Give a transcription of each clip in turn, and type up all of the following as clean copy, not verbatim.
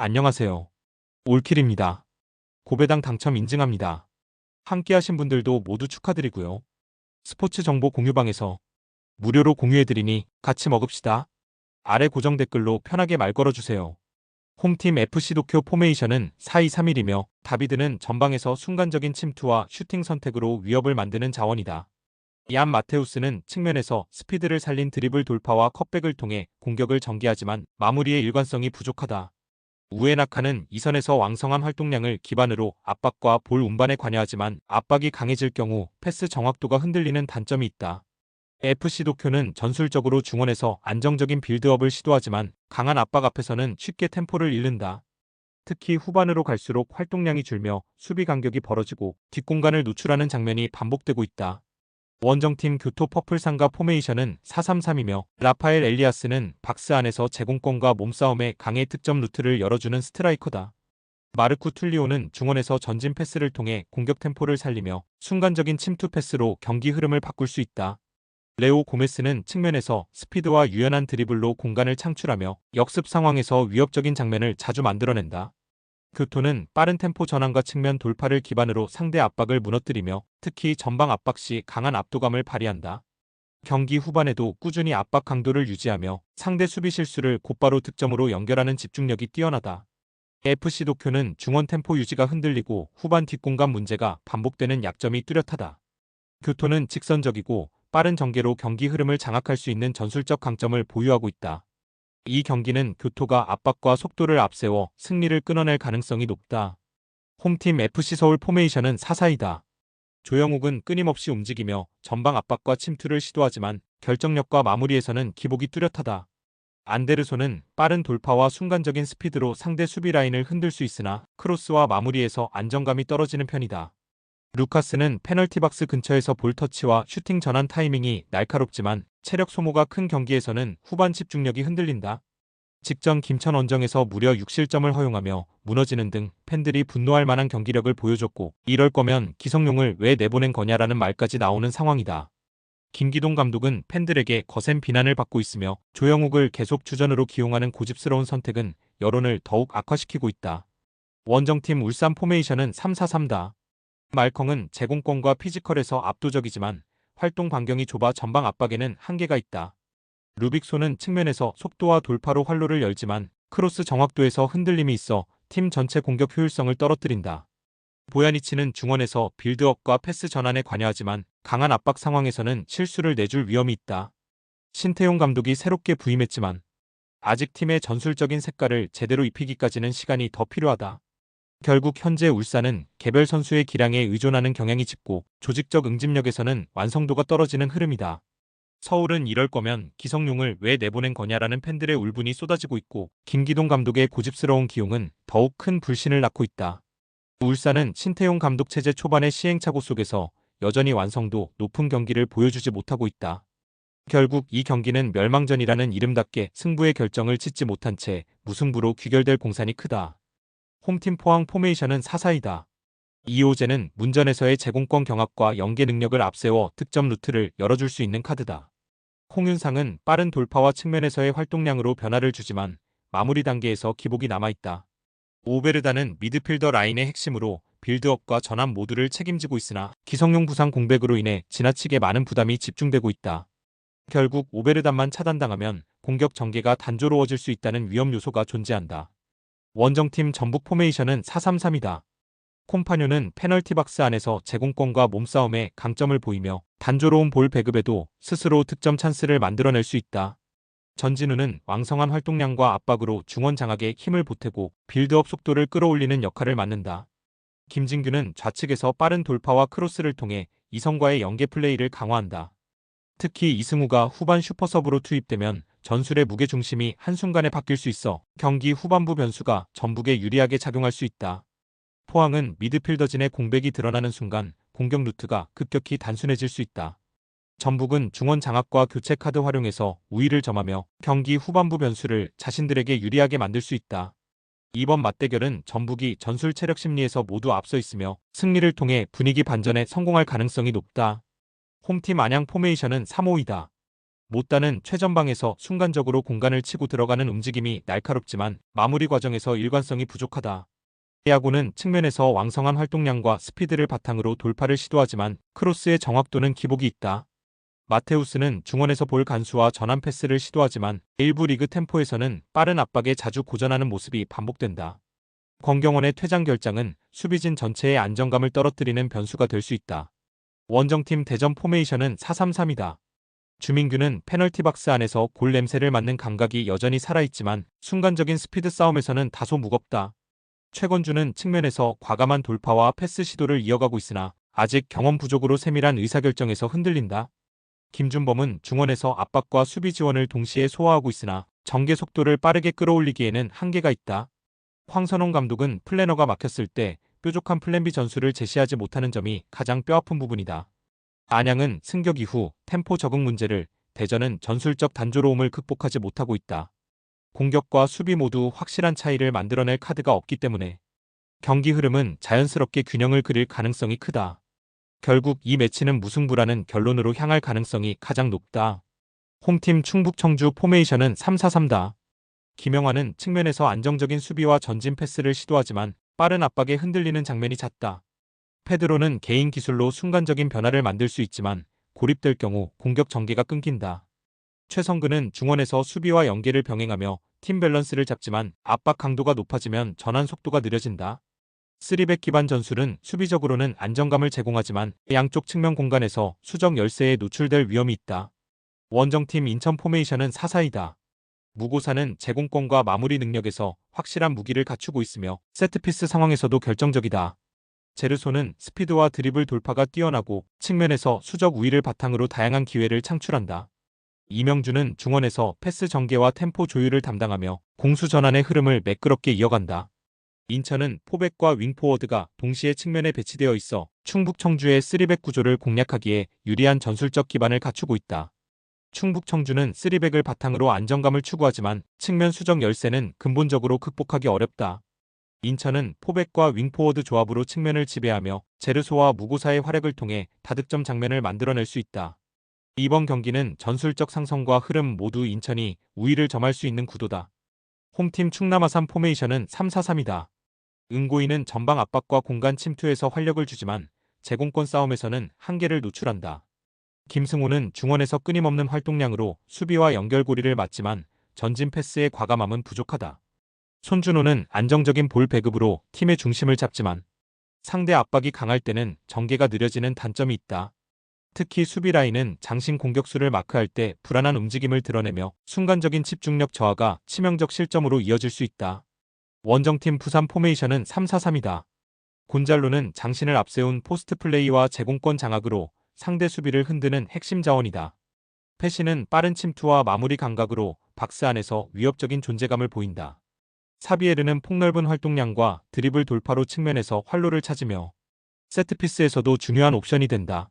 안녕하세요. 올킬입니다. 고배당 당첨 인증합니다. 함께 하신 분들도 모두 축하드리고요. 스포츠 정보 공유방에서 무료로 공유해드리니 같이 먹읍시다. 아래 고정 댓글로 편하게 말 걸어주세요. 홈팀 FC 도쿄 포메이션은 4-2-3-1이며 다비드는 전방에서 순간적인 침투와 슈팅 선택으로 위협을 만드는 자원이다. 얀 마테우스는 측면에서 스피드를 살린 드리블 돌파와 컷백을 통해 공격을 전개하지만 마무리의 일관성이 부족하다. 우에나카는 이선에서 왕성한 활동량을 기반으로 압박과 볼 운반에 관여하지만 압박이 강해질 경우 패스 정확도가 흔들리는 단점이 있다. FC 도쿄는 전술적으로 중원에서 안정적인 빌드업을 시도하지만 강한 압박 앞에서는 쉽게 템포를 잃는다. 특히 후반으로 갈수록 활동량이 줄며 수비 간격이 벌어지고 뒷공간을 노출하는 장면이 반복되고 있다. 원정팀 교토 퍼플상가 포메이션은 4-3-3이며 라파엘 엘리아스는 박스 안에서 제공권과 몸싸움의 강의 득점 루트를 열어주는 스트라이커다. 마르쿠 툴리오는 중원에서 전진 패스를 통해 공격 템포를 살리며 순간적인 침투 패스로 경기 흐름을 바꿀 수 있다. 레오 고메스는 측면에서 스피드와 유연한 드리블로 공간을 창출하며 역습 상황에서 위협적인 장면을 자주 만들어낸다. 교토는 빠른 템포 전환과 측면 돌파를 기반으로 상대 압박을 무너뜨리며 특히 전방 압박 시 강한 압도감을 발휘한다. 경기 후반에도 꾸준히 압박 강도를 유지하며 상대 수비 실수를 곧바로 득점으로 연결하는 집중력이 뛰어나다. FC 도쿄는 중원 템포 유지가 흔들리고 후반 뒷공간 문제가 반복되는 약점이 뚜렷하다. 교토는 직선적이고 빠른 전개로 경기 흐름을 장악할 수 있는 전술적 강점을 보유하고 있다. 이 경기는 교토가 압박과 속도를 앞세워 승리를 끊어낼 가능성이 높다. 홈팀 FC 서울 포메이션은 4-4-2다. 조영욱은 끊임없이 움직이며 전방 압박과 침투를 시도하지만 결정력과 마무리에서는 기복이 뚜렷하다. 안데르손은 빠른 돌파와 순간적인 스피드로 상대 수비 라인을 흔들 수 있으나 크로스와 마무리에서 안정감이 떨어지는 편이다. 루카스는 페널티 박스 근처에서 볼 터치와 슈팅 전환 타이밍이 날카롭지만 체력 소모가 큰 경기에서는 후반 집중력이 흔들린다. 직전 김천 원정에서 무려 6실점을 허용하며 무너지는 등 팬들이 분노할 만한 경기력을 보여줬고 이럴 거면 기성용을 왜 내보낸 거냐라는 말까지 나오는 상황이다. 김기동 감독은 팬들에게 거센 비난을 받고 있으며 조영욱을 계속 주전으로 기용하는 고집스러운 선택은 여론을 더욱 악화시키고 있다. 원정팀 울산 포메이션은 3-4-3다. 말컹은 제공권과 피지컬에서 압도적이지만 활동 반경이 좁아 전방 압박에는 한계가 있다. 루빅소는 측면에서 속도와 돌파로 활로를 열지만 크로스 정확도에서 흔들림이 있어 팀 전체 공격 효율성을 떨어뜨린다. 보야니치는 중원에서 빌드업과 패스 전환에 관여하지만 강한 압박 상황에서는 실수를 내줄 위험이 있다. 신태용 감독이 새롭게 부임했지만 아직 팀의 전술적인 색깔을 제대로 입히기까지는 시간이 더 필요하다. 결국 현재 울산은 개별 선수의 기량에 의존하는 경향이 짙고 조직적 응집력에서는 완성도가 떨어지는 흐름이다. 서울은 이럴 거면 기성용을 왜 내보낸 거냐라는 팬들의 울분이 쏟아지고 있고 김기동 감독의 고집스러운 기용은 더욱 큰 불신을 낳고 있다. 울산은 신태용 감독 체제 초반의 시행착오 속에서 여전히 완성도 높은 경기를 보여주지 못하고 있다. 결국 이 경기는 멸망전이라는 이름답게 승부의 결정을 짓지 못한 채 무승부로 귀결될 공산이 크다. 홈팀 포항 포메이션은 4-4-2다. 이호재는 문전에서의 제공권 경합과 연계 능력을 앞세워 득점 루트를 열어줄 수 있는 카드다. 홍윤상은 빠른 돌파와 측면에서의 활동량으로 변화를 주지만 마무리 단계에서 기복이 남아있다. 오베르다는 미드필더 라인의 핵심으로 빌드업과 전환 모두를 책임지고 있으나 기성용 부상 공백으로 인해 지나치게 많은 부담이 집중되고 있다. 결국 오베르단만 차단당하면 공격 전개가 단조로워질 수 있다는 위험 요소가 존재한다. 원정팀 전북 포메이션은 4-3-3이다. 콤파뇨는 페널티 박스 안에서 제공권과 몸싸움에 강점을 보이며 단조로운 볼 배급에도 스스로 득점 찬스를 만들어낼 수 있다. 전진우는 왕성한 활동량과 압박으로 중원 장악에 힘을 보태고 빌드업 속도를 끌어올리는 역할을 맡는다. 김진규는 좌측에서 빠른 돌파와 크로스를 통해 이성과의 연계 플레이를 강화한다. 특히 이승우가 후반 슈퍼서브로 투입되면 전술의 무게중심이 한순간에 바뀔 수 있어 경기 후반부 변수가 전북에 유리하게 작용할 수 있다. 포항은 미드필더진의 공백이 드러나는 순간 공격 루트가 급격히 단순해질 수 있다. 전북은 중원 장악과 교체 카드 활용해서 우위를 점하며 경기 후반부 변수를 자신들에게 유리하게 만들 수 있다. 이번 맞대결은 전북이 전술 체력 심리에서 모두 앞서 있으며 승리를 통해 분위기 반전에 성공할 가능성이 높다. 홈팀 안양 포메이션은 3-5-2다. 못다는 최전방에서 순간적으로 공간을 치고 들어가는 움직임이 날카롭지만 마무리 과정에서 일관성이 부족하다. 야구는 측면에서 왕성한 활동량과 스피드를 바탕으로 돌파를 시도하지만 크로스의 정확도는 기복이 있다. 마테우스는 중원에서 볼 간수와 전환 패스를 시도하지만 일부 리그 템포에서는 빠른 압박에 자주 고전하는 모습이 반복된다. 권경원의 퇴장 결장은 수비진 전체의 안정감을 떨어뜨리는 변수가 될 수 있다. 원정팀 대전 포메이션은 4-3-3이다. 주민규는 페널티 박스 안에서 골 냄새를 맡는 감각이 여전히 살아있지만 순간적인 스피드 싸움에서는 다소 무겁다. 최건주는 측면에서 과감한 돌파와 패스 시도를 이어가고 있으나 아직 경험 부족으로 세밀한 의사결정에서 흔들린다. 김준범은 중원에서 압박과 수비 지원을 동시에 소화하고 있으나 전개 속도를 빠르게 끌어올리기에는 한계가 있다. 황선홍 감독은 플래너가 막혔을 때 뾰족한 플랜 B 전술을 제시하지 못하는 점이 가장 뼈아픈 부분이다. 안양은 승격 이후 템포 적응 문제를, 대전은 전술적 단조로움을 극복하지 못하고 있다. 공격과 수비 모두 확실한 차이를 만들어낼 카드가 없기 때문에 경기 흐름은 자연스럽게 균형을 그릴 가능성이 크다. 결국 이 매치는 무승부라는 결론으로 향할 가능성이 가장 높다. 홈팀 충북 청주 포메이션은 3-4-3다. 김영환은 측면에서 안정적인 수비와 전진 패스를 시도하지만 빠른 압박에 흔들리는 장면이 잦다. 페드로는 개인 기술로 순간적인 변화를 만들 수 있지만 고립될 경우 공격 전개가 끊긴다. 최성근은 중원에서 수비와 연계를 병행하며 팀 밸런스를 잡지만 압박 강도가 높아지면 전환 속도가 느려진다. 3백 기반 전술은 수비적으로는 안정감을 제공하지만 양쪽 측면 공간에서 수적 열세에 노출될 위험이 있다. 원정팀 인천 포메이션은 4-4-2다. 무고사는 제공권과 마무리 능력에서 확실한 무기를 갖추고 있으며 세트피스 상황에서도 결정적이다. 제르소는 스피드와 드리블 돌파가 뛰어나고 측면에서 수적 우위를 바탕으로 다양한 기회를 창출한다. 이명주는 중원에서 패스 전개와 템포 조율을 담당하며 공수 전환의 흐름을 매끄럽게 이어간다. 인천은 포백과 윙포워드가 동시에 측면에 배치되어 있어 충북 청주의 3백 구조를 공략하기에 유리한 전술적 기반을 갖추고 있다. 충북 청주는 3백을 바탕으로 안정감을 추구하지만 측면 수적 열세는 근본적으로 극복하기 어렵다. 인천은 포백과 윙포워드 조합으로 측면을 지배하며 제르소와 무고사의 활약을 통해 다득점 장면을 만들어낼 수 있다. 이번 경기는 전술적 상성과 흐름 모두 인천이 우위를 점할 수 있는 구도다. 홈팀 충남 아산 포메이션은 3-4-3이다. 은고인은 전방 압박과 공간 침투에서 활력을 주지만 제공권 싸움에서는 한계를 노출한다. 김승호는 중원에서 끊임없는 활동량으로 수비와 연결고리를 맞지만 전진 패스의 과감함은 부족하다. 손준호는 안정적인 볼 배급으로 팀의 중심을 잡지만 상대 압박이 강할 때는 전개가 느려지는 단점이 있다. 특히 수비 라인은 장신 공격수를 마크할 때 불안한 움직임을 드러내며 순간적인 집중력 저하가 치명적 실점으로 이어질 수 있다. 원정팀 부산 포메이션은 3-4-3이다. 곤잘로는 장신을 앞세운 포스트 플레이와 제공권 장악으로 상대 수비를 흔드는 핵심 자원이다. 패시는 빠른 침투와 마무리 감각으로 박스 안에서 위협적인 존재감을 보인다. 사비에르는 폭넓은 활동량과 드리블 돌파로 측면에서 활로를 찾으며 세트피스에서도 중요한 옵션이 된다.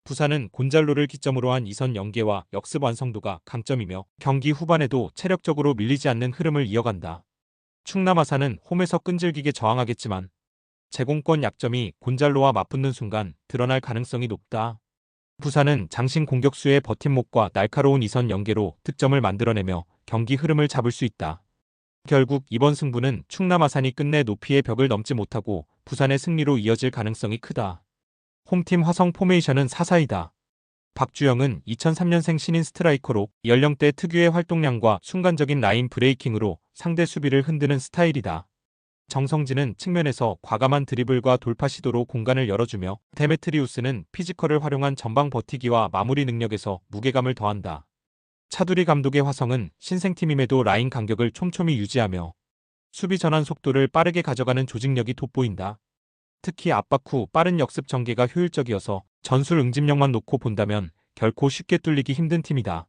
부산은 곤잘로를 기점으로 한 이선 연계와 역습 완성도가 강점이며 경기 후반에도 체력적으로 밀리지 않는 흐름을 이어간다. 충남 아산은 홈에서 끈질기게 저항하겠지만 제공권 약점이 곤잘로와 맞붙는 순간 드러날 가능성이 높다. 부산은 장신 공격수의 버팀목과 날카로운 이선 연계로 득점을 만들어내며 경기 흐름을 잡을 수 있다. 결국 이번 승부는 충남 아산이 끝내 높이의 벽을 넘지 못하고 부산의 승리로 이어질 가능성이 크다. 홈팀 화성 포메이션은 4-4-2다. 박주영은 2003년생 신인 스트라이커로 연령대 특유의 활동량과 순간적인 라인 브레이킹으로 상대 수비를 흔드는 스타일이다. 정성진은 측면에서 과감한 드리블과 돌파 시도로 공간을 열어주며 데메트리우스는 피지컬을 활용한 전방 버티기와 마무리 능력에서 무게감을 더한다. 차두리 감독의 화성은 신생팀임에도 라인 간격을 촘촘히 유지하며 수비 전환 속도를 빠르게 가져가는 조직력이 돋보인다. 특히 압박 후 빠른 역습 전개가 효율적이어서 전술 응집력만 놓고 본다면 결코 쉽게 뚫리기 힘든 팀이다.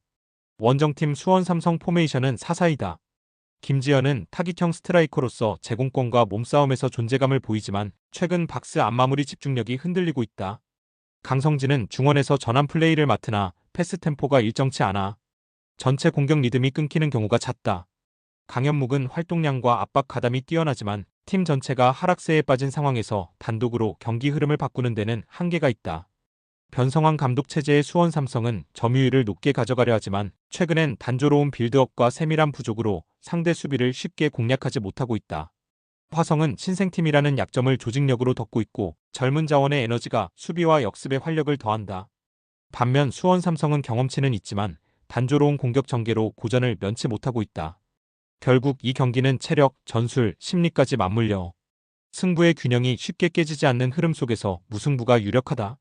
원정팀 수원 삼성 포메이션은 4-4-2다. 김지현은 타깃형 스트라이커로서 제공권과 몸싸움에서 존재감을 보이지만 최근 박스 안 마무리 집중력이 흔들리고 있다. 강성진은 중원에서 전환 플레이를 맡으나 패스 템포가 일정치 않아 전체 공격 리듬이 끊기는 경우가 잦다. 강현묵은 활동량과 압박 가담이 뛰어나지만 팀 전체가 하락세에 빠진 상황에서 단독으로 경기 흐름을 바꾸는 데는 한계가 있다. 변성환 감독 체제의 수원 삼성은 점유율을 높게 가져가려 하지만 최근엔 단조로운 빌드업과 세밀한 부족으로 상대 수비를 쉽게 공략하지 못하고 있다. 화성은 신생팀이라는 약점을 조직력으로 덮고 있고 젊은 자원의 에너지가 수비와 역습에 활력을 더한다. 반면 수원 삼성은 경험치는 있지만 단조로운 공격 전개로 고전을 면치 못하고 있다. 결국 이 경기는 체력, 전술, 심리까지 맞물려 승부의 균형이 쉽게 깨지지 않는 흐름 속에서 무승부가 유력하다.